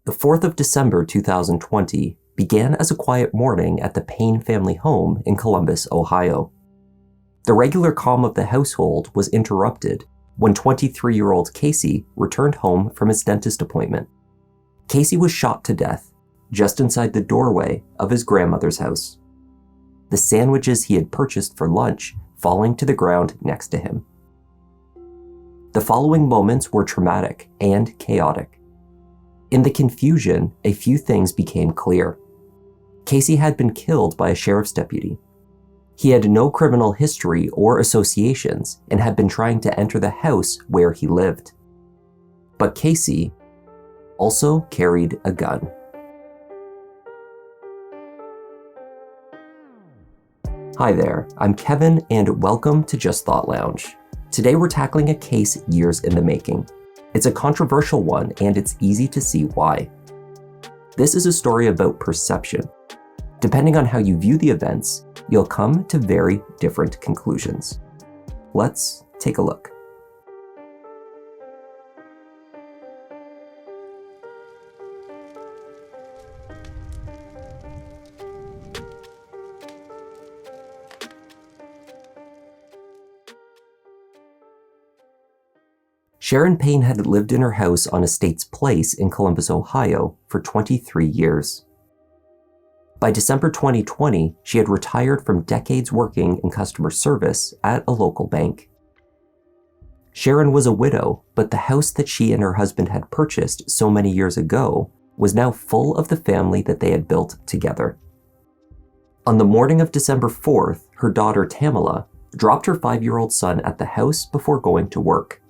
The 4th of December 2020 began as a quiet morning at the Payne family home in Columbus, Ohio. The regular calm of the household was interrupted when 23-year-old Casey returned home from his dentist appointment. Casey was shot to death just inside the doorway of his grandmother's house, the sandwiches he had purchased for lunch falling to the ground next to him. The following moments were traumatic and chaotic. In the confusion, a few things became clear. Casey had been killed by a sheriff's deputy. He had no criminal history or associations and had been trying to enter the house where he lived. But Casey also carried a gun. Hi there, I'm Kevin and welcome to Just Thought Lounge. Today we're tackling a case years in the making. It's a controversial one, and it's easy to see why. This is a story about perception. Depending on how you view the events, you'll come to very different conclusions. Let's take a look. Sharon Payne had lived in her house on Estates Place in Columbus, Ohio for 23 years. By December 2020, she had retired from decades working in customer service at a local bank. Sharon was a widow, but the house that she and her husband had purchased so many years ago was now full of the family that they had built together. On the morning of December 4th, her daughter Tamala dropped her 5-year-old son at the house before going to work.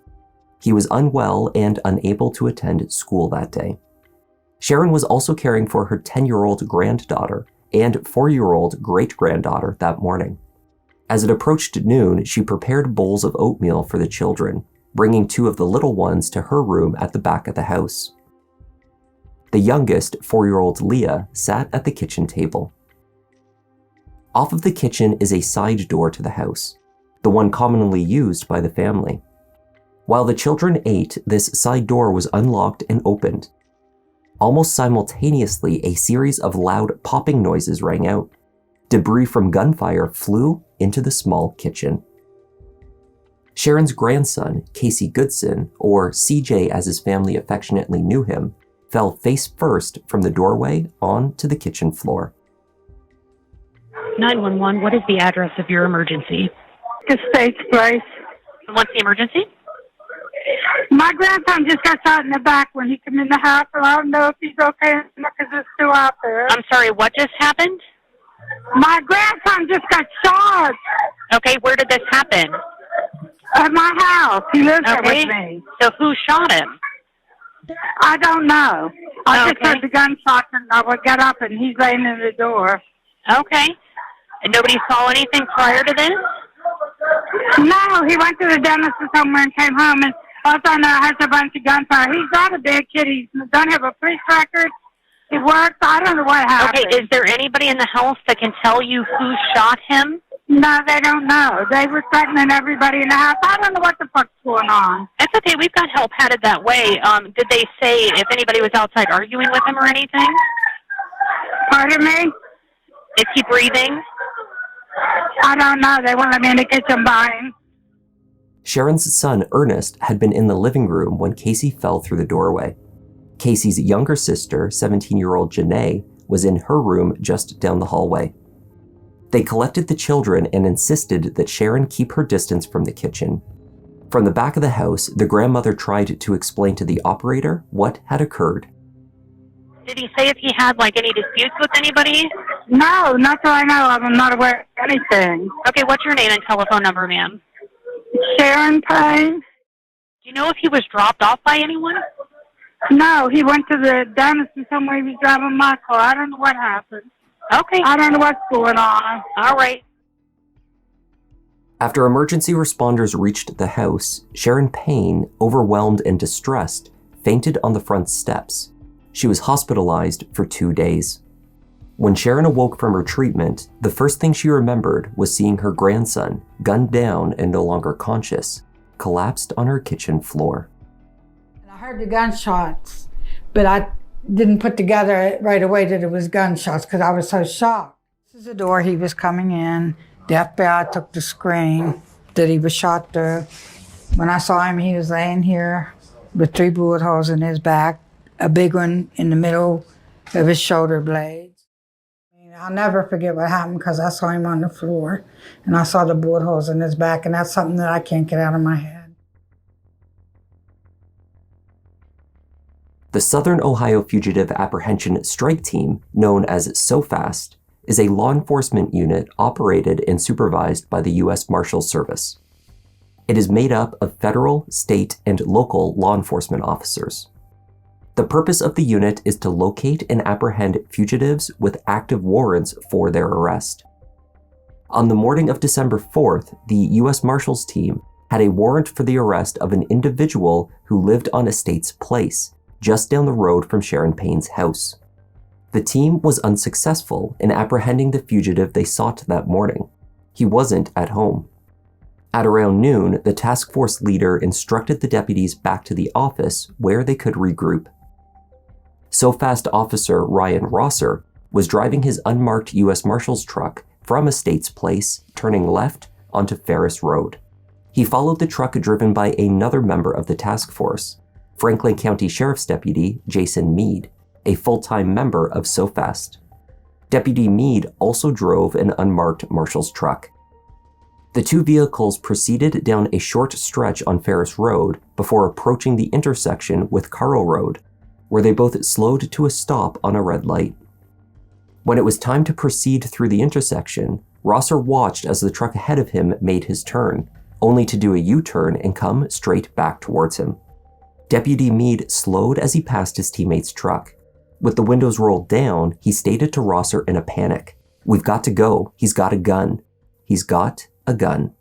He was unwell and unable to attend school that day. Sharon was also caring for her 10-year-old granddaughter and 4-year-old great-granddaughter that morning. As it approached noon, she prepared bowls of oatmeal for the children, bringing 2 of the little ones to her room at the back of the house. The youngest, 4-year-old Leah, sat at the kitchen table. Off of the kitchen is a side door to the house, the one commonly used by the family. While the children ate, this side door was unlocked and opened. Almost simultaneously, a series of loud popping noises rang out. Debris from gunfire flew into the small kitchen. Sharon's grandson, Casey Goodson, or CJ as his family affectionately knew him, fell face first from the doorway onto the kitchen floor. 911, what is the address of your emergency? Estates Place. What's the emergency? My grandson just got shot in the back when he came in the house, and I don't know if he's okay because there's still out there. I'm sorry, what just happened? My grandson just got shot Okay, where did this happen? at my house. He lives there Okay, with me. so who shot him? I don't know. I just Okay. heard the gunshots, and I would get up, and he's laying in the door. Okay. And nobody saw anything prior to this? No, he went to the dentist or somewhere and came home, and all of a sudden has a bunch of gunfire. He's not a big kid. He doesn't have a police record. He works. I don't know what happened. Okay, is there anybody in the house that can tell you who shot him? No, they don't know. They were threatening everybody in the house. I don't know what the fuck's going on. That's okay, we've got help headed that way. Did they say if anybody was outside arguing with him or anything? Pardon me? Is he breathing? I don't know. They won't let me in the kitchen by him. Sharon's son, Ernest, had been in the living room when Casey fell through the doorway. Casey's younger sister, 17-year-old Janae, was in her room just down the hallway. They collected the children and insisted that Sharon keep her distance from the kitchen. From the back of the house, the grandmother tried to explain to the operator what had occurred. Did he say if he had, any disputes with anybody? No, not that I know of. I'm not aware of anything. Okay, what's your name and telephone number, ma'am? Sharon Payne? Do you know if he was dropped off by anyone? No, he went to the dentist and somewhere he was driving my car. I don't know what happened. Okay. I don't know what's going on. All right. After emergency responders reached the house, Sharon Payne, overwhelmed and distressed, fainted on the front steps. She was hospitalized for 2 days. When Sharon awoke from her treatment, the first thing she remembered was seeing her grandson, gunned down and no longer conscious, collapsed on her kitchen floor. I heard the gunshots, but didn't put together right away that it was gunshots because I was so shocked. This is the door he was coming in. The FBI took the screen that he was shot through. When I saw him, he was laying here with 3 bullet holes in his back, a big one in the middle of his shoulder blades. I'll never forget what happened because I saw him on the floor and I saw the bullet holes in his back, and that's something that I can't get out of my head. The Southern Ohio Fugitive Apprehension Strike Team, known as SOFAST, is a law enforcement unit operated and supervised by the U.S. Marshals Service. It is made up of federal, state, and local law enforcement officers. The purpose of the unit is to locate and apprehend fugitives with active warrants for their arrest. On the morning of December 4th, the U.S. Marshals team had a warrant for the arrest of an individual who lived on Estates Place, just down the road from Sharon Payne's house. The team was unsuccessful in apprehending the fugitive they sought that morning. He wasn't at home. At around noon, the task force leader instructed the deputies back to the office where they could regroup. SOFAST officer Ryan Rosser was driving his unmarked U.S. Marshals truck from Estates Place, turning left onto Ferris Road. He followed the truck driven by another member of the task force, Franklin County Sheriff's Deputy Jason Meade, a full-time member of SOFAST. Deputy Meade also drove an unmarked Marshals truck. The 2 vehicles proceeded down a short stretch on Ferris Road before approaching the intersection with Carl Road, where they both slowed to a stop on a red light. When it was time to proceed through the intersection, Rosser watched as the truck ahead of him made his turn, only to do a U-turn and come straight back towards him. Deputy Meade slowed as he passed his teammate's truck. With the windows rolled down, he stated to Rosser in a panic, "We've got to go. He's got a gun. He's got a gun."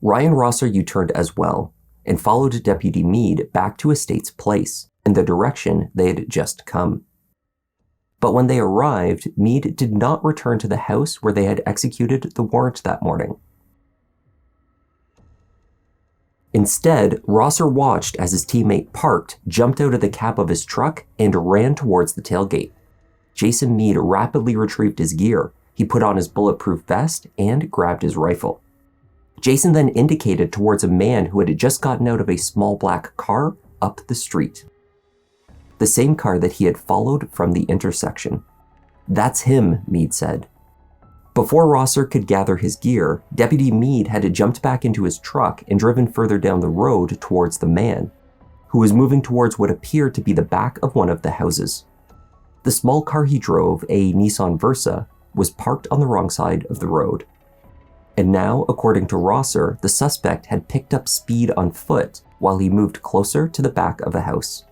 Ryan Rosser U-turned as well and followed Deputy Meade back to Estates Place in the direction they had just come. But when they arrived, Meade did not return to the house where they had executed the warrant that morning. Instead, Rosser watched as his teammate parked, jumped out of the cab of his truck, and ran towards the tailgate. Jason Meade rapidly retrieved his gear. He put on his bulletproof vest and grabbed his rifle. Jason then indicated towards a man who had just gotten out of a small black car up the street. The same car that he had followed from the intersection. "That's him," Meade said. Before Rosser could gather his gear, Deputy Meade had jumped back into his truck and driven further down the road towards the man, who was moving towards what appeared to be the back of one of the houses. The small car he drove, a Nissan Versa, was parked on the wrong side of the road. And now, according to Rosser, the suspect had picked up speed on foot while he moved closer to the back of a house.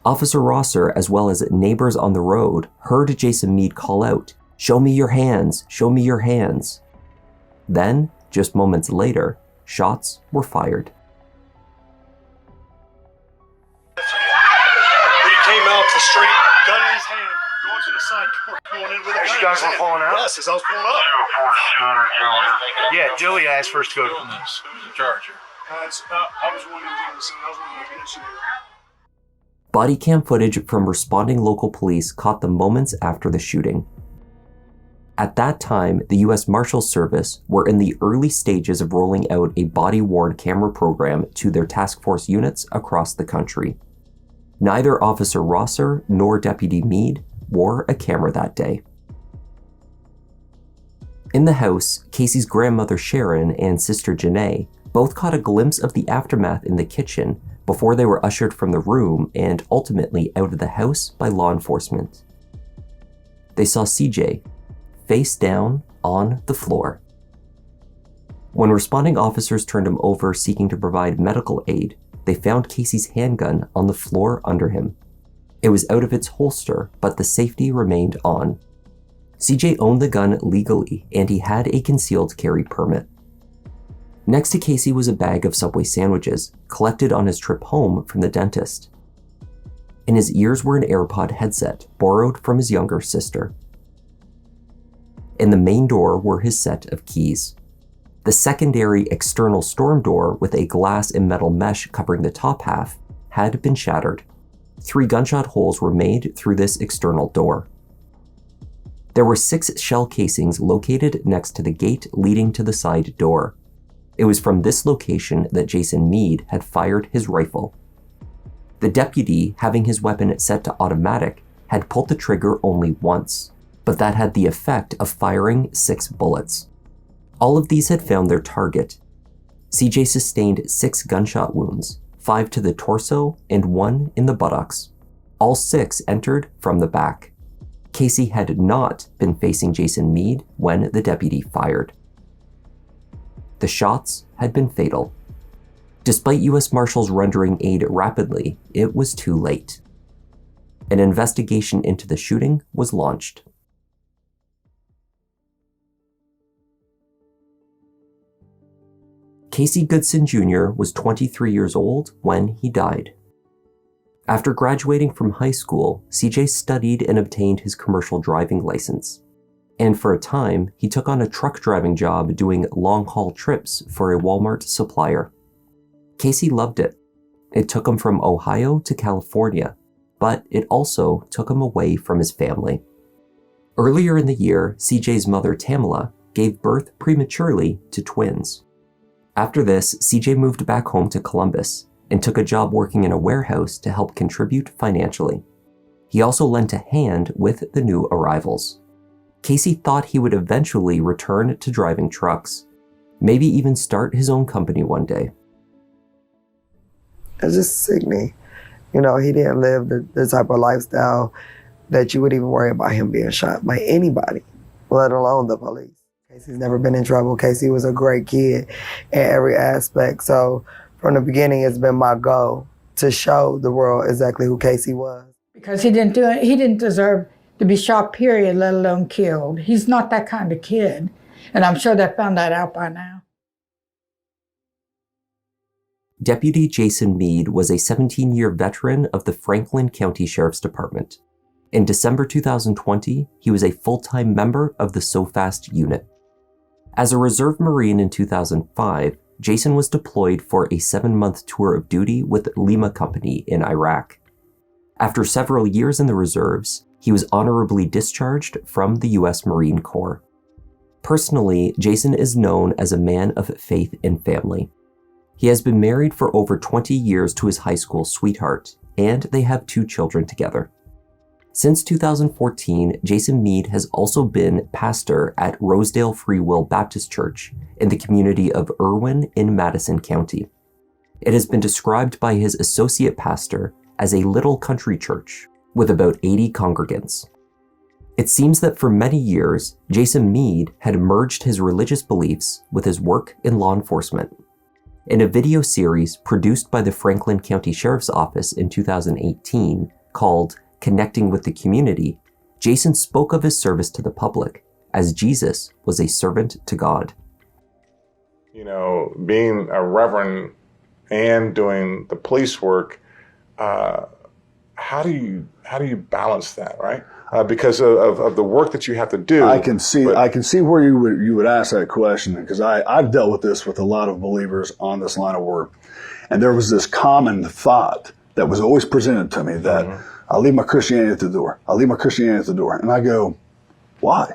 Officer Rosser, as well as neighbors on the road, heard Jason Meade call out, "Show me your hands! Show me your hands!" Then, just moments later, shots were fired. He came out the street, gun in his hand, going to the side door, going in with a gun. You guys were pulling out? Yes, as I was pulling up. Yeah, Joey asked for us to go to police. Who's in charge here? I was one who was on the scene. I was one of the initiators. Body cam footage from responding local police caught the moments after the shooting. At that time, the U.S. Marshals Service were in the early stages of rolling out a body-worn camera program to their task force units across the country. Neither Officer Rosser nor Deputy Meade wore a camera that day. In the house, Casey's grandmother Sharon and sister Janae both caught a glimpse of the aftermath in the kitchen before they were ushered from the room and ultimately out of the house by law enforcement. They saw CJ face down on the floor. When responding officers turned him over seeking to provide medical aid, they found Casey's handgun on the floor under him. It was out of its holster, but the safety remained on. CJ owned the gun legally, and he had a concealed carry permit. Next to Casey was a bag of Subway sandwiches, collected on his trip home from the dentist. In his ears were an AirPod headset, borrowed from his younger sister. In the main door were his set of keys. The secondary external storm door with a glass and metal mesh covering the top half had been shattered. 3 gunshot holes were made through this external door. There were 6 shell casings located next to the gate leading to the side door. It was from this location that Jason Meade had fired his rifle. The deputy, having his weapon set to automatic, had pulled the trigger only once, but that had the effect of firing 6 bullets. All of these had found their target. CJ sustained 6 gunshot wounds, 5 to the torso and 1 in the buttocks. All 6 entered from the back. Casey had not been facing Jason Meade when the deputy fired. The shots had been fatal. Despite U.S. Marshals rendering aid rapidly, it was too late. An investigation into the shooting was launched. Casey Goodson Jr. was 23 years old when he died. After graduating from high school, CJ studied and obtained his commercial driving license. And for a time, he took on a truck driving job doing long-haul trips for a Walmart supplier. Casey loved it. It took him from Ohio to California, but it also took him away from his family. Earlier in the year, CJ's mother, Tamala, gave birth prematurely to twins. After this, CJ moved back home to Columbus and took a job working in a warehouse to help contribute financially. He also lent a hand with the new arrivals. Casey thought he would eventually return to driving trucks, maybe even start his own company one day. It's just sickening. You know, he didn't live the type of lifestyle that you would even worry about him being shot by anybody, let alone the police. Casey's never been in trouble. Casey was a great kid in every aspect. So from the beginning, it's been my goal to show the world exactly who Casey was. Because he didn't deserve to be shot, period, let alone killed. He's not that kind of kid. And I'm sure they found that out by now. Deputy Jason Meade was a 17-year veteran of the Franklin County Sheriff's Department. In December 2020, he was a full-time member of the SOFAST unit. As a reserve Marine in 2005, Jason was deployed for a 7-month tour of duty with Lima Company in Iraq. After several years in the reserves, he was honorably discharged from the U.S. Marine Corps. Personally, Jason is known as a man of faith and family. He has been married for over 20 years to his high school sweetheart, and they have 2 children together. Since 2014, Jason Meade has also been pastor at Rosedale Free Will Baptist Church in the community of Irwin in Madison County. It has been described by his associate pastor as a little country church with about 80 congregants. It seems that for many years, Jason Meade had merged his religious beliefs with his work in law enforcement. In a video series produced by the Franklin County Sheriff's Office in 2018 called Connecting with the Community, Jason spoke of his service to the public as Jesus was a servant to God. You know, being a reverend and doing the police work, how do you balance that, right? Because of the work that you have to do. I can see where you would ask that question, because I've dealt with this with a lot of believers on this line of work, and there was this common thought that was always presented to me that I'll leave my Christianity at the door. I'll leave my Christianity at the door, and I go, why?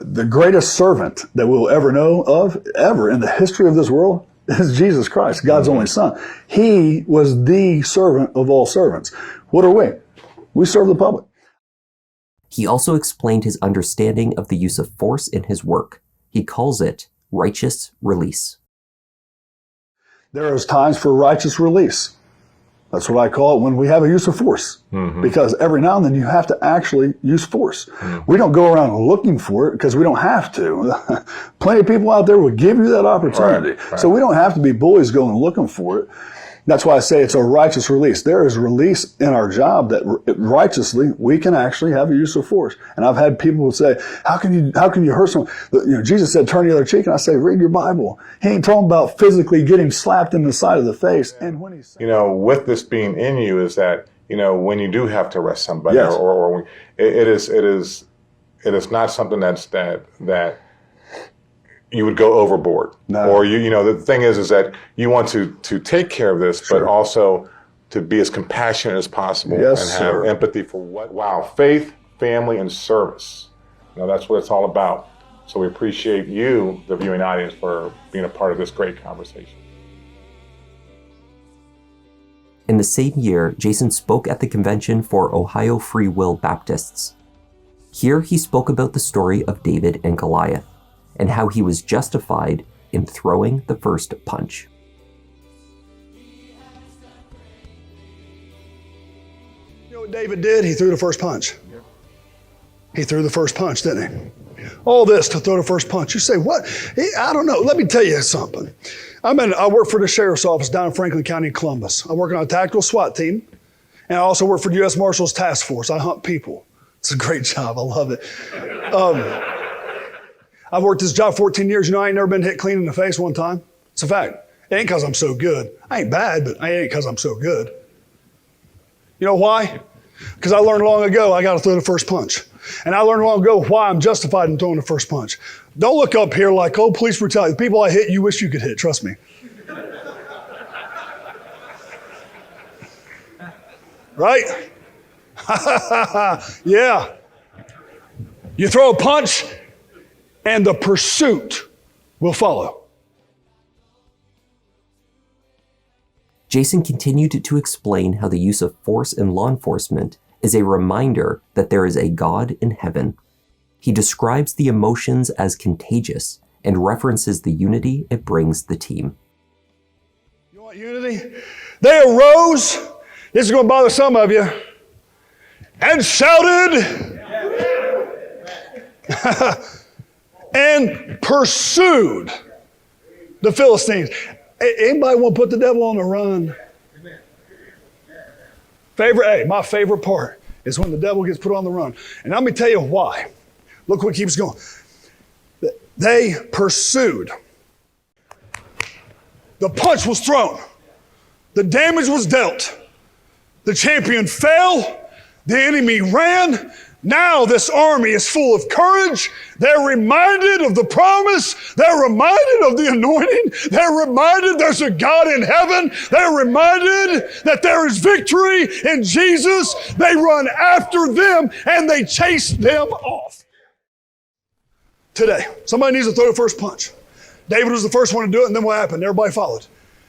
The greatest servant that we'll ever know of, ever in the history of this world, is Jesus Christ, God's only Son. He was the servant of all servants. What are we? We serve the public. He also explained his understanding of the use of force in his work. He calls it righteous release. There is times for righteous release. That's what I call it when we have a use of force. Because every now and then you have to actually use force. We don't go around looking for it because we don't have to. Plenty of people out there will give you that opportunity. Right. So we don't have to be bullies going looking for it. That's why I say it's a righteous release. There is release in our job that righteously we can actually have a use of force. And I've had people who say, how can you hurt someone? You know, Jesus said, turn the other cheek. And I say, read your Bible. He ain't talking about physically getting slapped in the side of the face. And when he's, you know, with this being in you is that, you know, when you do have to arrest somebody, yes. or it is not something that you would go overboard. No. Or you know, the thing is that you want to take care of this, sure. But also to be as compassionate as possible Yes, and have sir. empathy for faith, family, and service. That's what it's all about. So we appreciate you, the viewing audience, for being a part of this great conversation. In the same year, Jason spoke at the convention for Ohio Free Will Baptists. Here he spoke about the story of David and Goliath, and how he was justified in throwing the first punch. You know what David did? He threw the first punch. He threw the first punch, didn't he? All this to throw the first punch. You say, what? I don't know. Let me tell you something. I work for the sheriff's office down in Franklin County, Columbus. I work on a tactical SWAT team, and I also work for the U.S. Marshals Task Force. I hunt people. It's a great job. I love it. I've worked this job 14 years. You know, I ain't never been hit clean in the face one time. It's a fact. It ain't because I'm so good. I ain't bad, but I ain't because I'm so good. You know why? Because I learned long ago I got to throw the first punch. And I learned long ago why I'm justified in throwing the first punch. Don't look up here like, oh, police brutality. The people I hit, you wish you could hit. Trust me. Right? Yeah. You throw a punch, and the pursuit will follow. Jason continued to explain how the use of force in law enforcement is a reminder that there is a God in heaven. He describes the emotions as contagious and references the unity it brings the team. You want unity? They arose, this is going to bother some of you, and shouted and pursued the Philistines. Anybody want to put the devil on the run? My favorite part is when the devil gets put on the run. And let me tell you why. Look what keeps going. They pursued. The punch was thrown. The damage was dealt. The champion fell. The enemy ran. Now this army is full of courage. They're reminded of the promise. They're reminded of the anointing. They're reminded there's a God in heaven. They're reminded that there is victory in Jesus. They run after them and they chase them off. Today, somebody needs to throw the first punch. David was the first one to do it, and then what happened? Everybody followed.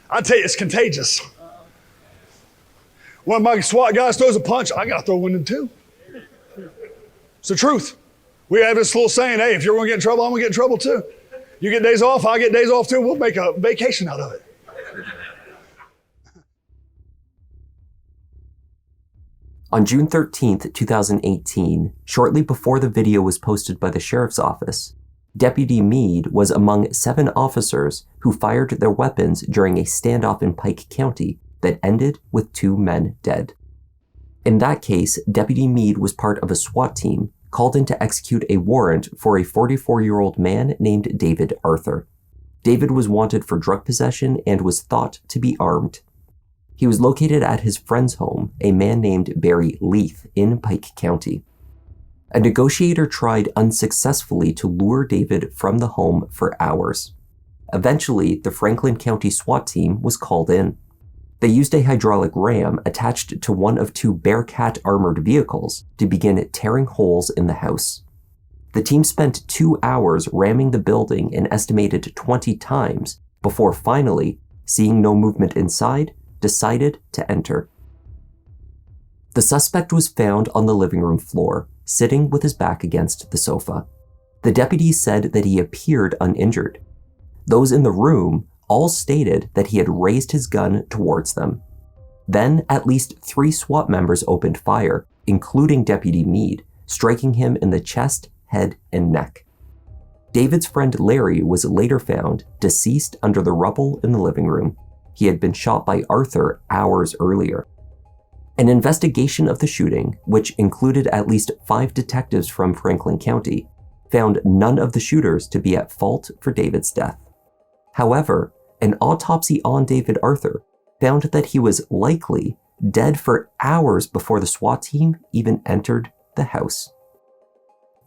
I tell you, it's contagious. One of my SWAT guys throws a punch, I got to throw one in too. It's the truth. We have this little saying, hey, if you're going to get in trouble, I'm going to get in trouble too. You get days off, I get days off too. We'll make a vacation out of it. On June 13th, 2018, shortly before the video was posted by the sheriff's office, Deputy Meade was among 7 officers who fired their weapons during a standoff in Pike County that ended with 2 men dead. In that case, Deputy Meade was part of a SWAT team called in to execute a warrant for a 44-year-old man named David Arthur. David was wanted for drug possession and was thought to be armed. He was located at his friend's home, a man named Barry Leith in Pike County. A negotiator tried unsuccessfully to lure David from the home for hours. Eventually, the Franklin County SWAT team was called in. They used a hydraulic ram attached to one of 2 Bearcat armored vehicles to begin tearing holes in the house. The team spent 2 hours ramming the building an estimated 20 times before finally, seeing no movement inside, decided to enter. The suspect was found on the living room floor, sitting with his back against the sofa. The deputies said that he appeared uninjured. Those in the room all stated that he had raised his gun towards them. Then at least 3 SWAT members opened fire, including Deputy Meade, striking him in the chest, head, and neck. David's friend Larry was later found deceased under the rubble in the living room. He had been shot by Arthur hours earlier. An investigation of the shooting, which included at least 5 detectives from Franklin County, found none of the shooters to be at fault for David's death. However, an autopsy on David Arthur found that he was likely dead for hours before the SWAT team even entered the house.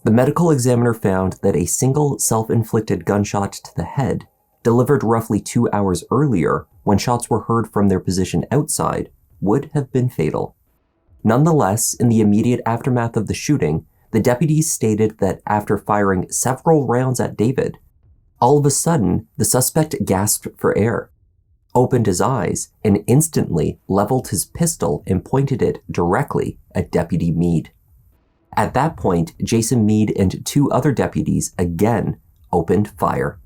The medical examiner found that a single self-inflicted gunshot to the head, delivered roughly 2 hours earlier when shots were heard from their position outside, would have been fatal. Nonetheless, in the immediate aftermath of the shooting, the deputies stated that after firing several rounds at David, all of a sudden, the suspect gasped for air, opened his eyes, and instantly leveled his pistol and pointed it directly at Deputy Meade. At that point, Jason Meade and 2 other deputies again opened fire.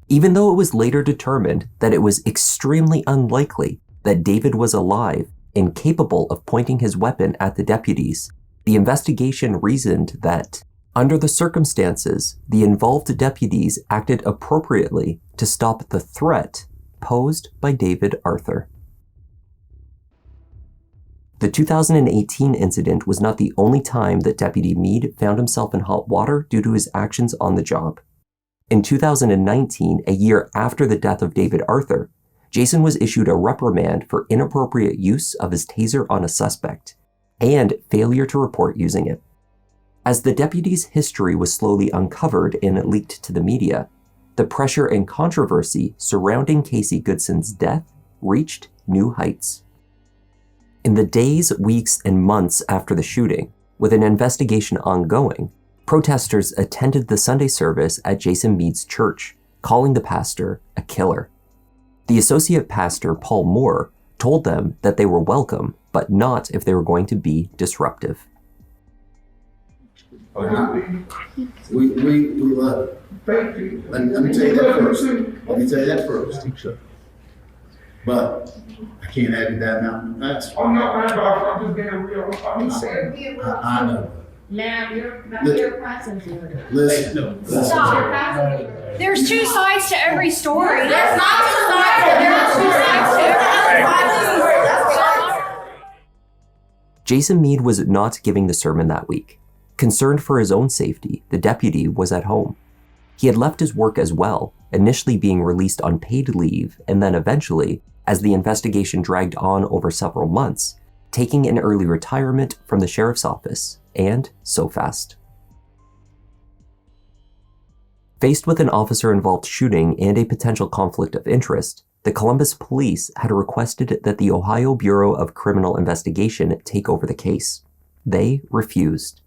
Even though it was later determined that it was extremely unlikely that David was alive and capable of pointing his weapon at the deputies, the investigation reasoned that, under the circumstances, the involved deputies acted appropriately to stop the threat posed by David Arthur. The 2018 incident was not the only time that Deputy Meade found himself in hot water due to his actions on the job. In 2019, a year after the death of David Arthur, Jason was issued a reprimand for inappropriate use of his taser on a suspect and failure to report using it. As the deputy's history was slowly uncovered and leaked to the media, the pressure and controversy surrounding Casey Goodson's death reached new heights. In the days, weeks, and months after the shooting, with an investigation ongoing, protesters attended the Sunday service at Jason Meade's church, calling the pastor a killer. The associate pastor, Paul Moore, told them that they were welcome, but not if they were going to be disruptive. We love it. Thank you. Let me tell you that first. But I can't add to that mountain. I'm just being real. I know. Now you're prosecutor. Listen. Stop. There's 2 sides to every story. There's not 2 sides. There's 2 sides to every story. Jason Meade was not giving the sermon that week. Concerned for his own safety, the deputy was at home. He had left his work as well, initially being released on paid leave, and then eventually, as the investigation dragged on over several months, taking an early retirement from the sheriff's office, and so fast. Faced with an officer-involved shooting and a potential conflict of interest, the Columbus police had requested that the Ohio Bureau of Criminal Investigation take over the case. They refused.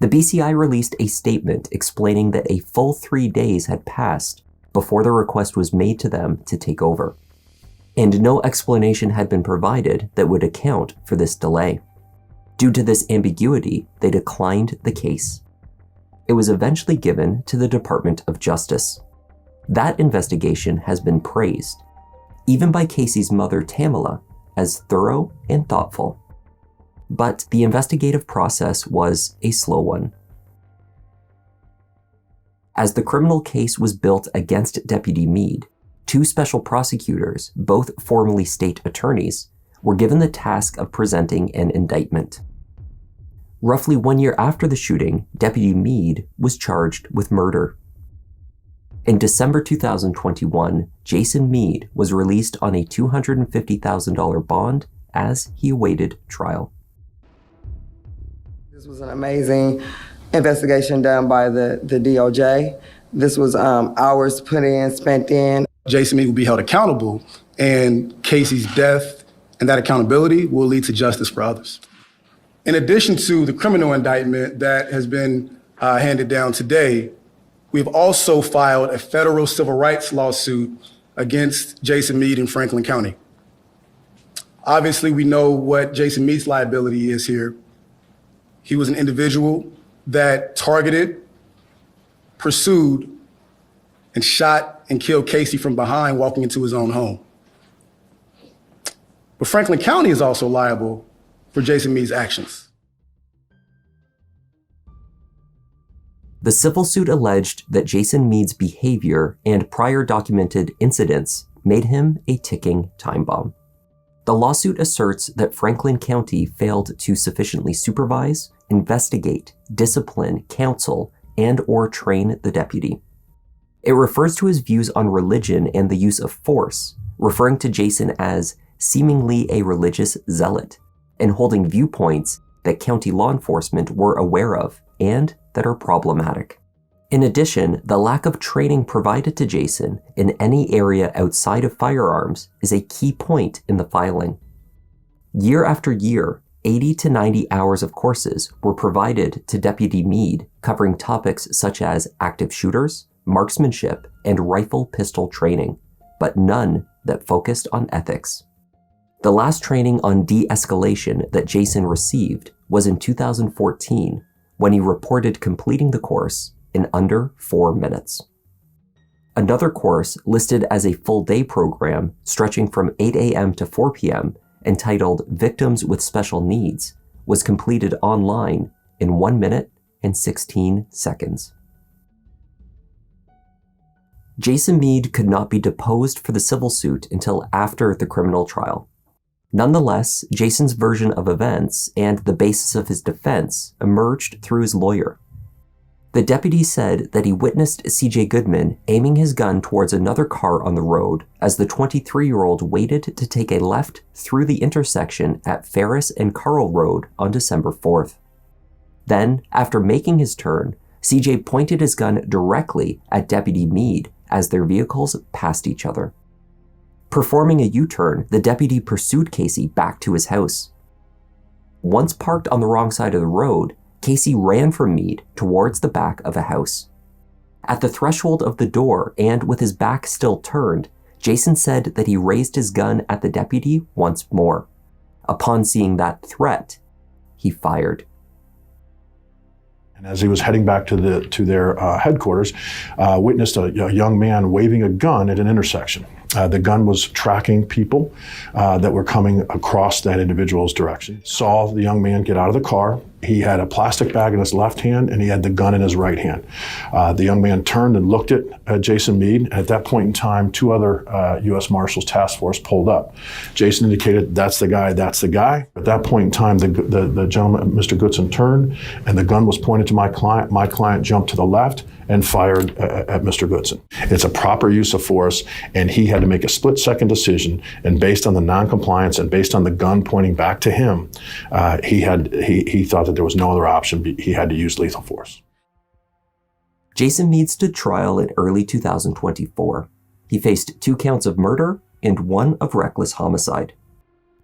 The BCI released a statement explaining that a full 3 days had passed before the request was made to them to take over, and no explanation had been provided that would account for this delay. Due to this ambiguity, they declined the case. It was eventually given to the Department of Justice. That investigation has been praised, even by Casey's mother Tamala, as thorough and thoughtful. But the investigative process was a slow one. As the criminal case was built against Deputy Meade, 2 special prosecutors, both formerly state attorneys, were given the task of presenting an indictment. Roughly 1 year after the shooting, Deputy Meade was charged with murder. In December 2021, Jason Meade was released on a $250,000 bond as he awaited trial. This was an amazing investigation done by the DOJ. This was hours spent in. Jason Meade will be held accountable, and Casey's death and that accountability will lead to justice for others. In addition to the criminal indictment that has been handed down today, we've also filed a federal civil rights lawsuit against Jason Meade in Franklin County. Obviously, we know what Jason Meade's liability is here. He was an individual that targeted, pursued, and shot and killed Casey from behind walking into his own home. But Franklin County is also liable for Jason Meade's actions. The civil suit alleged that Jason Meade's behavior and prior documented incidents made him a ticking time bomb. The lawsuit asserts that Franklin County failed to sufficiently supervise, investigate, discipline, counsel, and/or train the deputy. It refers to his views on religion and the use of force, referring to Jason as seemingly a religious zealot, and holding viewpoints that county law enforcement were aware of and that are problematic. In addition, the lack of training provided to Jason in any area outside of firearms is a key point in the filing. Year after year, 80 to 90 hours of courses were provided to Deputy Meade, covering topics such as active shooters, marksmanship, and rifle-pistol training, but none that focused on ethics. The last training on de-escalation that Jason received was in 2014, when he reported completing the course in under 4 minutes. Another course listed as a full-day program stretching from 8 a.m. to 4 p.m., entitled Victims with Special Needs, was completed online in 1 minute and 16 seconds. Jason Meade could not be deposed for the civil suit until after the criminal trial. Nonetheless, Jason's version of events and the basis of his defense emerged through his lawyer. The deputy said that he witnessed C.J. Goodman aiming his gun towards another car on the road as the 23-year-old waited to take a left through the intersection at Ferris and Carl Road on December 4th. Then, after making his turn, C.J. pointed his gun directly at Deputy Meade as their vehicles passed each other. Performing a U-turn, the deputy pursued Casey back to his house. Once parked on the wrong side of the road, Casey ran from Meade towards the back of a house. At the threshold of the door and with his back still turned, Jason said that he raised his gun at the deputy once more. Upon seeing that threat, he fired. And as he was heading back to their headquarters, witnessed a young man waving a gun at an intersection. The gun was tracking people that were coming across that individual's direction. Saw the young man get out of the car. He had a plastic bag in his left hand and he had the gun in his right hand. The young man turned and looked at Jason Meade. At that point in time, 2 other U.S. Marshals task force pulled up. Jason indicated, that's the guy, that's the guy. At that point in time, the gentleman, Mr. Goodson, turned and the gun was pointed to my client. My client jumped to the left and fired at Mr. Goodson. It's a proper use of force, and he had to make a split-second decision, and based on the non-compliance and based on the gun pointing back to him, he thought that there was no other option. He had to use lethal force. Jason Meade stood trial in early 2024. He faced 2 counts of murder and 1 of reckless homicide.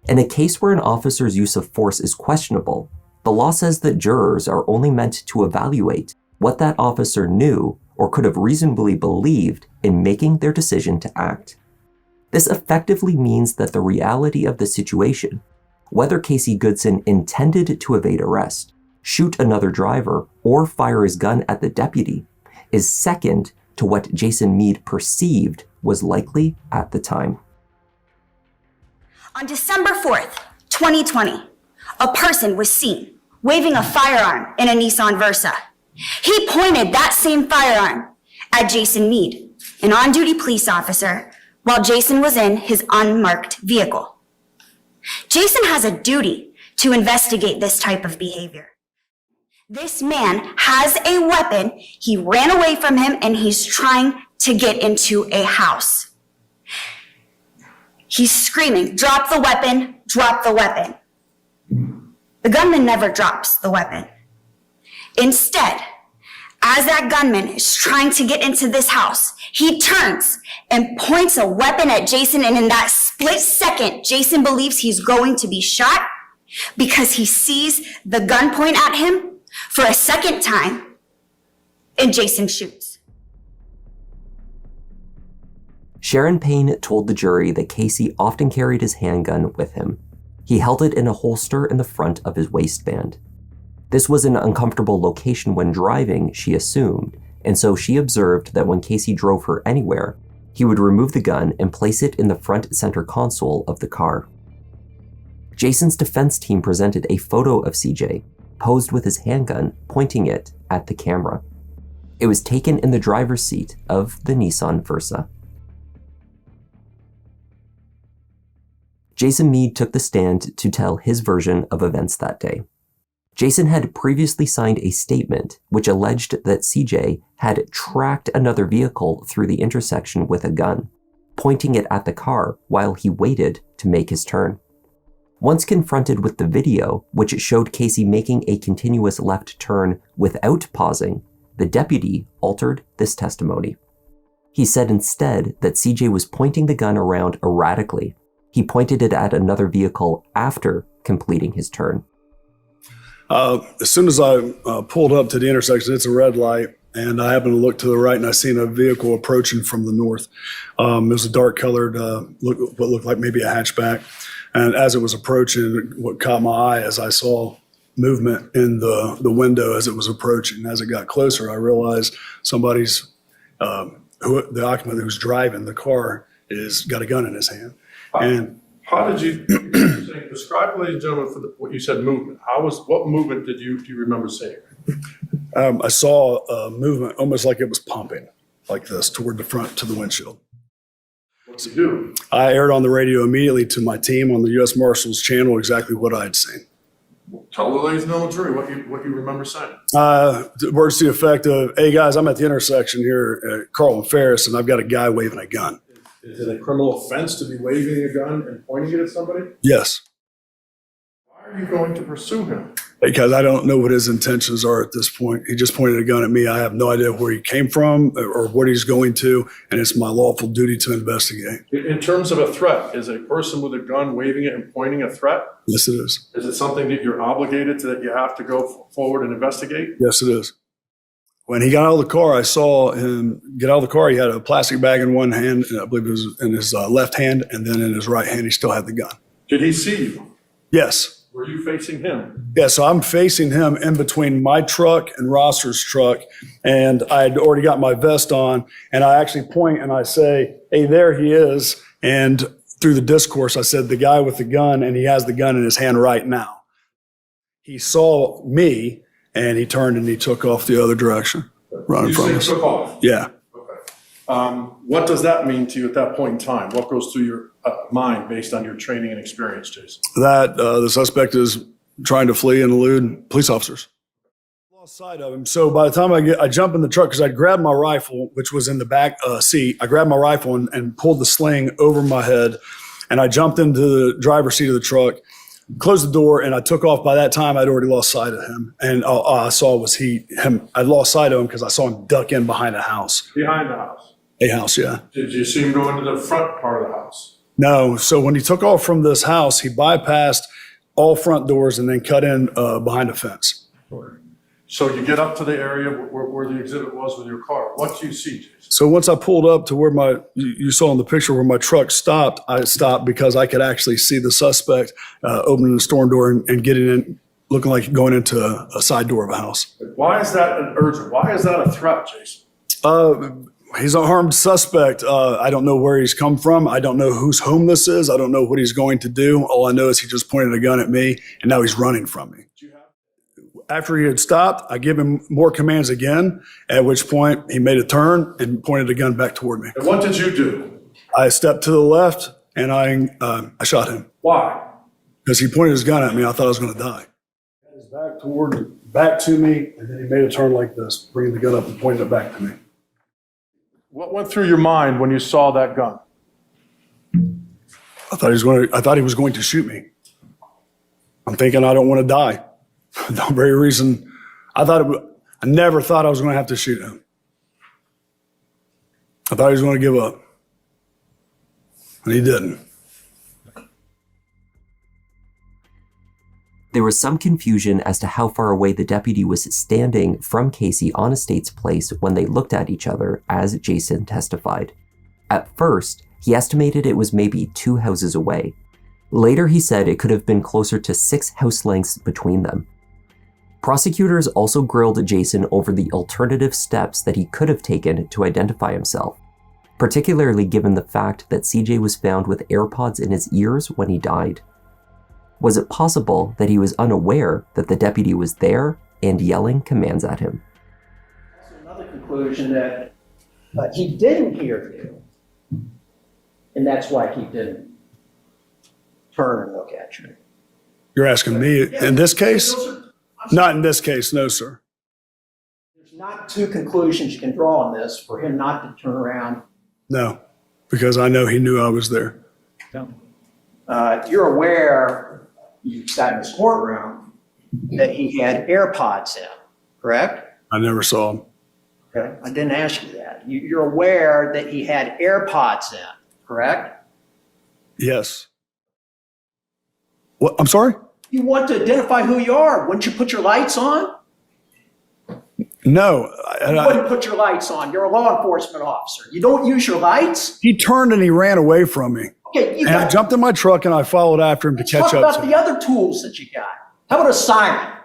In a case where an officer's use of force is questionable, the law says that jurors are only meant to evaluate what that officer knew or could have reasonably believed in making their decision to act. This effectively means that the reality of the situation, whether Casey Goodson intended to evade arrest, shoot another driver, or fire his gun at the deputy, is second to what Jason Meade perceived was likely at the time. On December 4th, 2020, a person was seen waving a firearm in a Nissan Versa. He pointed that same firearm at Jason Meade, an on-duty police officer, while Jason was in his unmarked vehicle. Jason has a duty to investigate this type of behavior. This man has a weapon, he ran away from him, and he's trying to get into a house. He's screaming, "Drop the weapon, drop the weapon." The gunman never drops the weapon. Instead, as that gunman is trying to get into this house, he turns and points a weapon at Jason, and in that split second, Jason believes he's going to be shot because he sees the gun point at him for a second time, and Jason shoots. Sharon Payne told the jury that Casey often carried his handgun with him. He held it in a holster in the front of his waistband. This was an uncomfortable location when driving, she assumed, and so she observed that when Casey drove her anywhere, he would remove the gun and place it in the front center console of the car. Jason's defense team presented a photo of CJ, posed with his handgun, pointing it at the camera. It was taken in the driver's seat of the Nissan Versa. Jason Meade took the stand to tell his version of events that day. Jason had previously signed a statement which alleged that CJ had tracked another vehicle through the intersection with a gun, pointing it at the car while he waited to make his turn. Once confronted with the video, which showed Casey making a continuous left turn without pausing, the deputy altered this testimony. He said instead that CJ was pointing the gun around erratically, He pointed it at another vehicle after completing his turn. As soon as I pulled up to the intersection, it's a red light, and I happened to look to the right, and I seen a vehicle approaching from the north. It was a dark-colored, what looked like maybe a hatchback. And as it was approaching, what caught my eye as I saw movement in the window as it was approaching. As it got closer, I realized somebody's, the occupant who's driving the car got a gun in his hand. And How did you describe, ladies and gentlemen, for what you said movement? What movement do you remember seeing? I saw a movement almost like it was pumping, like this, toward the front to the windshield. What did you do? I aired on the radio immediately to my team on the U.S. Marshals channel exactly what I had seen. Tell the ladies and gentlemen what you remember saying. Words to the effect of, "Hey guys, I'm at the intersection here at Carl and Ferris, and I've got a guy waving a gun." Is it a criminal offense to be waving a gun and pointing it at somebody? Yes. Why are you going to pursue him? Because I don't know what his intentions are at this point. He just pointed a gun at me. I have no idea where he came from or what he's going to, and it's my lawful duty to investigate. In terms of a threat, is a person with a gun waving it and pointing a threat? Yes, it is. Is it something that you're obligated to, that you have to go forward and investigate? Yes, it is. When he got out of the car, I saw him get out of the car. He had a plastic bag in one hand, and I believe it was in his left hand, and then in his right hand, he still had the gun. Did he see you? Yes. Were you facing him? Yeah, so I'm facing him in between my truck and Rosser's truck, and I had already got my vest on, and I actually point and I say, "Hey, there he is." And through the discourse, I said, "The guy with the gun, and he has the gun in his hand right now." He saw me, and he turned and he took off the other direction, running from us. You took off? Yeah. Okay. What does that mean to you at that point in time? What goes through your mind based on your training and experience, Jason? That the suspect is trying to flee and elude police officers. Lost sight of him. So by the time I jump in the truck, because I grabbed my rifle, which was in the back seat, I grabbed my rifle and pulled the sling over my head, and I jumped into the driver's seat of the truck, closed the door, and I took off. By that time, I'd already lost sight of him, and all I saw was him. I lost sight of him because I saw him duck in behind a house. Behind the house? A house, yeah. Did you see him go into the front part of the house? No. So when he took off from this house, he bypassed all front doors and then cut in behind a fence. So you get up to the area where the exhibit was with your car. What do you see, Jason? So once I pulled up to where you saw in the picture where my truck stopped, I stopped because I could actually see the suspect opening the storm door and getting in, looking like going into a side door of a house. Why is that an urgent? Why is that a threat, Jason? He's a armed suspect. I don't know where he's come from. I don't know whose home this is. I don't know what he's going to do. All I know is he just pointed a gun at me, and now he's running from me. After he had stopped, I give him more commands again, at which point he made a turn and pointed a gun back toward me. And what did you do? I stepped to the left, and I shot him. Why? Because he pointed his gun at me. I thought I was going to die. He had his back to me, and then he made a turn like this, bringing the gun up and pointing it back to me. What went through your mind when you saw that gun? I thought he was going to shoot me. I'm thinking I don't want to die. For the very reason I never thought I was going to have to shoot him. I thought he was going to give up. And he didn't. There was some confusion as to how far away the deputy was standing from Casey on Estates Place when they looked at each other, as Jason testified. At first, he estimated it was maybe 2 houses away. Later, he said it could have been closer to 6 house lengths between them. Prosecutors also grilled Jason over the alternative steps that he could have taken to identify himself, particularly given the fact that CJ was found with AirPods in his ears when he died. Was it possible that he was unaware that the deputy was there and yelling commands at him? Another conclusion that he didn't hear you, and that's why he didn't turn and look at you. You're asking me in this case? Not in this case, no, sir. There's not 2 conclusions you can draw on this for him not to turn around. No, because I know he knew I was there. You're aware, you sat in his courtroom, that he had AirPods in, correct? I never saw him. Okay, I didn't ask you that. You're aware that he had AirPods in, correct? Yes. What? I'm sorry? You want to identify who you are. Wouldn't you put your lights on? No. You wouldn't put your lights on. You're a law enforcement officer. You don't use your lights? He turned and he ran away from me. Okay, I jumped in my truck and I followed after him to catch talk up about to him. the other tools that you got. How about a siren?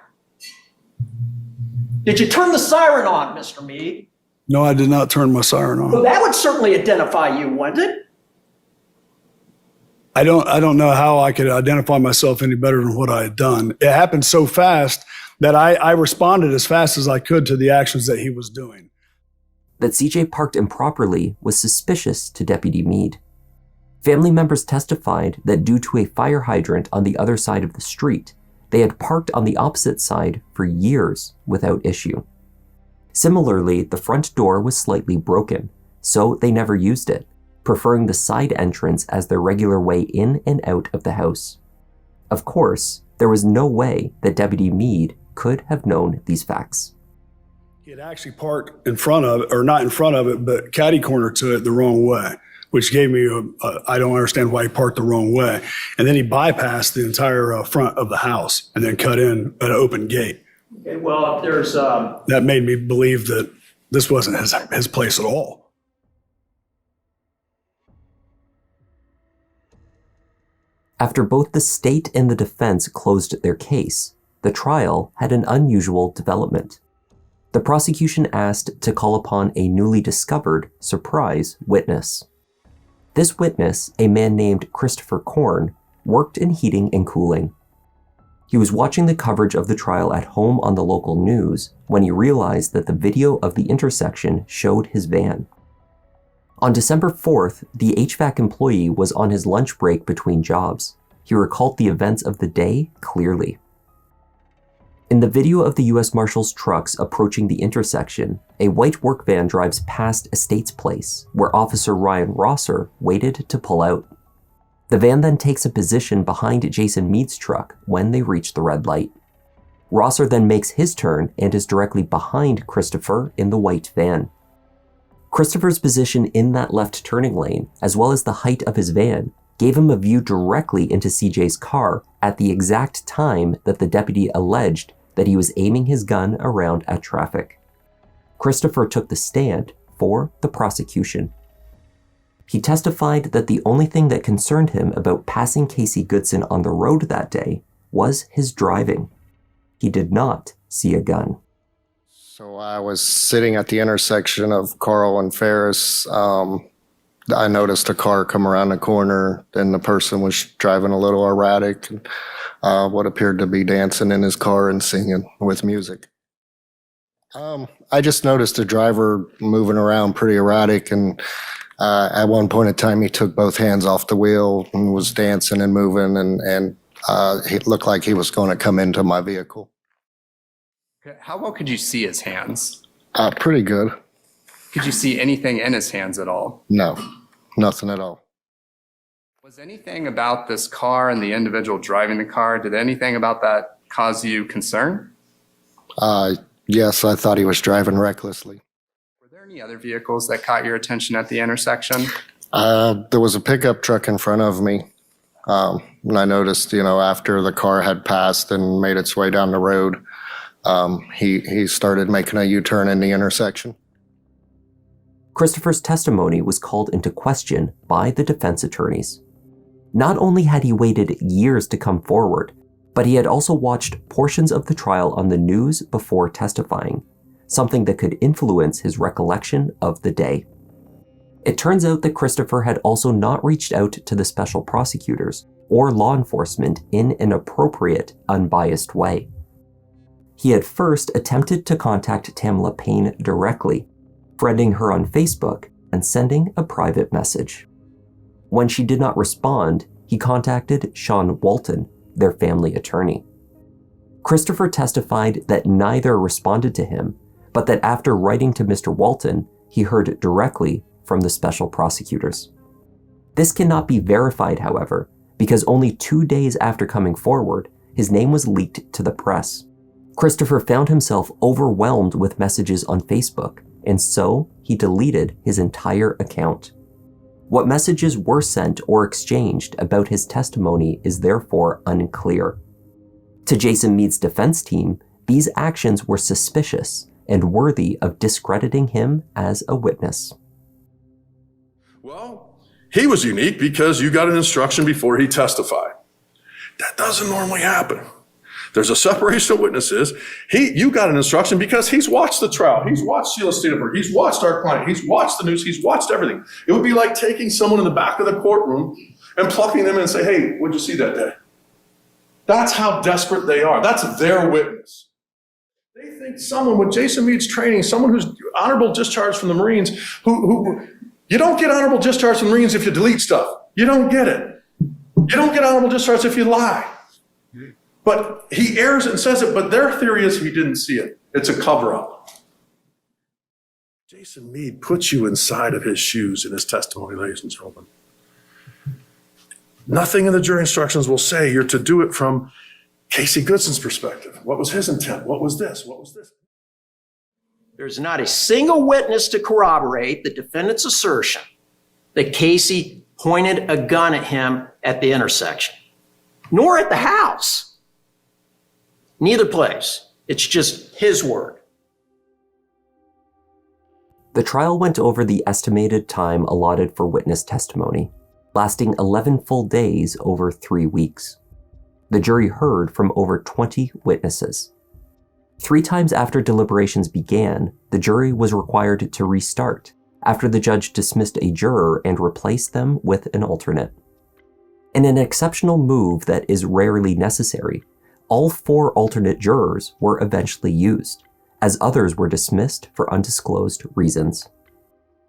Did you turn the siren on, Mr. Meade? No, I did not turn my siren on. Well, that would certainly identify you, wouldn't it? I don't know how I could identify myself any better than what I had done. It happened so fast that I responded as fast as I could to the actions that he was doing. That CJ parked improperly was suspicious to Deputy Meade. Family members testified that due to a fire hydrant on the other side of the street, they had parked on the opposite side for years without issue. Similarly, the front door was slightly broken, so they never used it, preferring the side entrance as their regular way in and out of the house. Of course, there was no way that Deputy Meade could have known these facts. He had actually parked in front of it, or not in front of it, but catty corner to it the wrong way, which gave me I don't understand why he parked the wrong way. And then he bypassed the entire front of the house and then cut in at an open gate. Okay, well, if there's... That made me believe that this wasn't his place at all. After both the state and the defense closed their case, the trial had an unusual development. The prosecution asked to call upon a newly discovered surprise witness. This witness, a man named Christopher Korn, worked in heating and cooling. He was watching the coverage of the trial at home on the local news when he realized that the video of the intersection showed his van. On December 4th, the HVAC employee was on his lunch break between jobs. He recalled the events of the day clearly. In the video of the U.S. Marshal's trucks approaching the intersection, a white work van drives past Estates Place, where Officer Ryan Rosser waited to pull out. The van then takes a position behind Jason Meade's truck when they reach the red light. Rosser then makes his turn and is directly behind Christopher in the white van. Christopher's position in that left turning lane, as well as the height of his van, gave him a view directly into CJ's car at the exact time that the deputy alleged that he was aiming his gun around at traffic. Christopher took the stand for the prosecution. He testified that the only thing that concerned him about passing Casey Goodson on the road that day was his driving. He did not see a gun. So I was sitting at the intersection of Carl and Ferris. I noticed a car come around the corner, and the person was driving a little erratic, and what appeared to be dancing in his car and singing with music. I just noticed the driver moving around pretty erratic, and at one point in time, he took both hands off the wheel and was dancing and moving, and he looked like he was going to come into my vehicle. How well could you see his hands? Pretty good. Could you see anything in his hands at all? No, nothing at all. Was anything about this car and the individual driving the car, did anything about that cause you concern? Yes, I thought he was driving recklessly. Were there any other vehicles that caught your attention at the intersection? There was a pickup truck in front of me. And I noticed, after the car had passed and made its way down the road, he started making a U-turn in the intersection. Christopher's testimony was called into question by the defense attorneys. Not only had he waited years to come forward, but he had also watched portions of the trial on the news before testifying, something that could influence his recollection of the day. It turns out that Christopher had also not reached out to the special prosecutors or law enforcement in an appropriate, unbiased way. He had first attempted to contact Tamala Payne directly, friending her on Facebook and sending a private message. When she did not respond, he contacted Sean Walton, their family attorney. Christopher testified that neither responded to him, but that after writing to Mr. Walton, he heard directly from the special prosecutors. This cannot be verified, however, because only 2 days after coming forward, his name was leaked to the press. Christopher found himself overwhelmed with messages on Facebook, and so he deleted his entire account. What messages were sent or exchanged about his testimony is therefore unclear. To Jason Meade's defense team, these actions were suspicious and worthy of discrediting him as a witness. Well, he was unique because you got an instruction before he testified. That doesn't normally happen. There's a separation of witnesses. You got an instruction because he's watched the trial. He's watched Sheila Stedelberg. He's watched our client. He's watched the news. He's watched everything. It would be like taking someone in the back of the courtroom and plucking them in and say, hey, what'd you see that day? That's how desperate they are. That's their witness. They think someone with Jason Meade's training, someone who's honorable discharged from the Marines, who you don't get honorable discharge from the Marines if you delete stuff. You don't get it. You don't get honorable discharge if you lie. But he errs and says it, but their theory is he didn't see it. It's a cover-up. Jason Meade puts you inside of his shoes in his testimony, ladies and gentlemen. Nothing in the jury instructions will say you're to do it from Casey Goodson's perspective. What was his intent? What was this? What was this? There's not a single witness to corroborate the defendant's assertion that Casey pointed a gun at him at the intersection, nor at the house. Neither place. It's just his word. The trial went over the estimated time allotted for witness testimony, lasting 11 full days over 3 weeks. The jury heard from over 20 witnesses. 3 times after deliberations began, the jury was required to restart after the judge dismissed a juror and replaced them with an alternate. In an exceptional move that is rarely necessary, all 4 alternate jurors were eventually used, as others were dismissed for undisclosed reasons.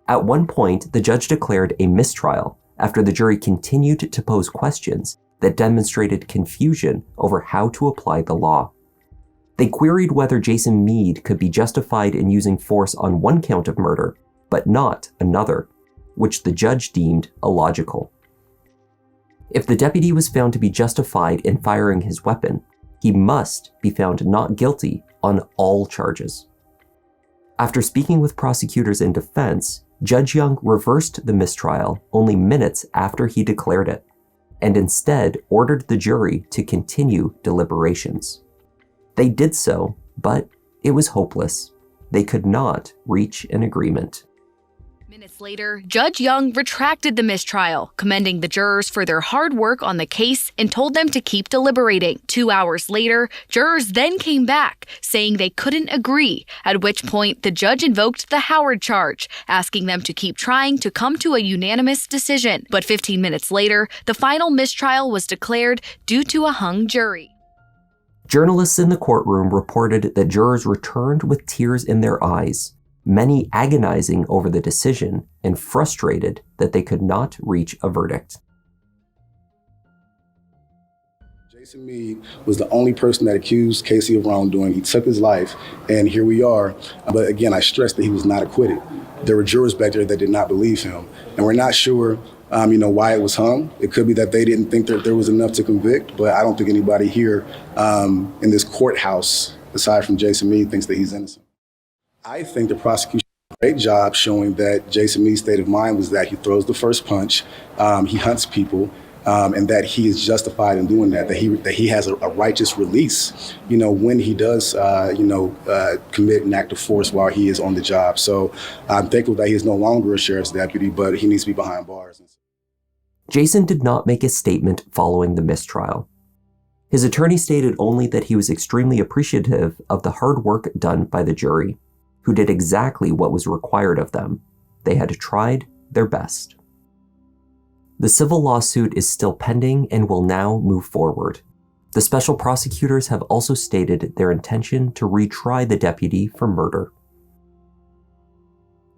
At one point, the judge declared a mistrial after the jury continued to pose questions that demonstrated confusion over how to apply the law. They queried whether Jason Meade could be justified in using force on one count of murder, but not another, which the judge deemed illogical. If the deputy was found to be justified in firing his weapon, he must be found not guilty on all charges. After speaking with prosecutors in defense, Judge Young reversed the mistrial only minutes after he declared it, and instead ordered the jury to continue deliberations. They did so, but it was hopeless. They could not reach an agreement. Minutes later, Judge Young retracted the mistrial, commending the jurors for their hard work on the case and told them to keep deliberating. 2 hours later, jurors then came back, saying they couldn't agree, at which point the judge invoked the Howard charge, asking them to keep trying to come to a unanimous decision. But 15 minutes later, the final mistrial was declared due to a hung jury. Journalists in the courtroom reported that jurors returned with tears in their eyes, many agonizing over the decision and frustrated that they could not reach a verdict. Jason Meade was the only person that accused Casey of wrongdoing. He took his life, and here we are. But again, I stress that he was not acquitted. There were jurors back there that did not believe him, and we're not sure why it was hung. It could be that they didn't think that there was enough to convict, but I don't think anybody here in this courthouse, aside from Jason Meade, thinks that he's innocent. I think the prosecution did a great job showing that Jason Meade's state of mind was that he throws the first punch, he hunts people, and that he is justified in doing that he has a righteous release, when he does, commit an act of force while he is on the job. So I'm thankful that he is no longer a sheriff's deputy, but he needs to be behind bars. Jason did not make a statement following the mistrial. His attorney stated only that he was extremely appreciative of the hard work done by the jury, who did exactly what was required of them. They had tried their best. The civil lawsuit is still pending and will now move forward. The special prosecutors have also stated their intention to retry the deputy for murder.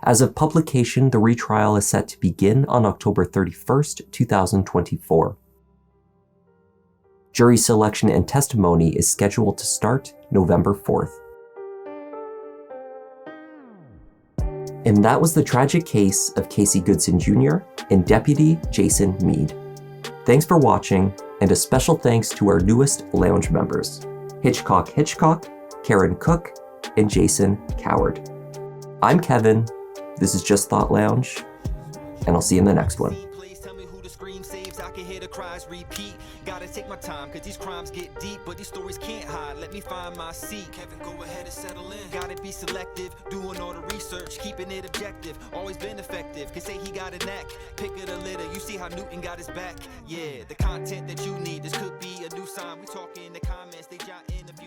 As of publication, the retrial is set to begin on October 31st, 2024. Jury selection and testimony is scheduled to start November 4th. And that was the tragic case of Casey Goodson Jr. and Deputy Jason Meade. Thanks for watching, and a special thanks to our newest lounge members, Hitchcock, Karen Cook, and Jason Coward. I'm Kevin, this is Just Thought Lounge, and I'll see you in the next one. I can hear the cries repeat. Gotta take my time, cause these crimes get deep, but these stories can't hide. Let me find my seat. Kevin, go ahead and settle in. Gotta be selective, doing all the research, keeping it objective. Always been effective, can say he got a knack. Pick of the litter, you see how Newton got his back. Yeah, the content that you need, this could be a new sign. We talk in the comments, they jot in the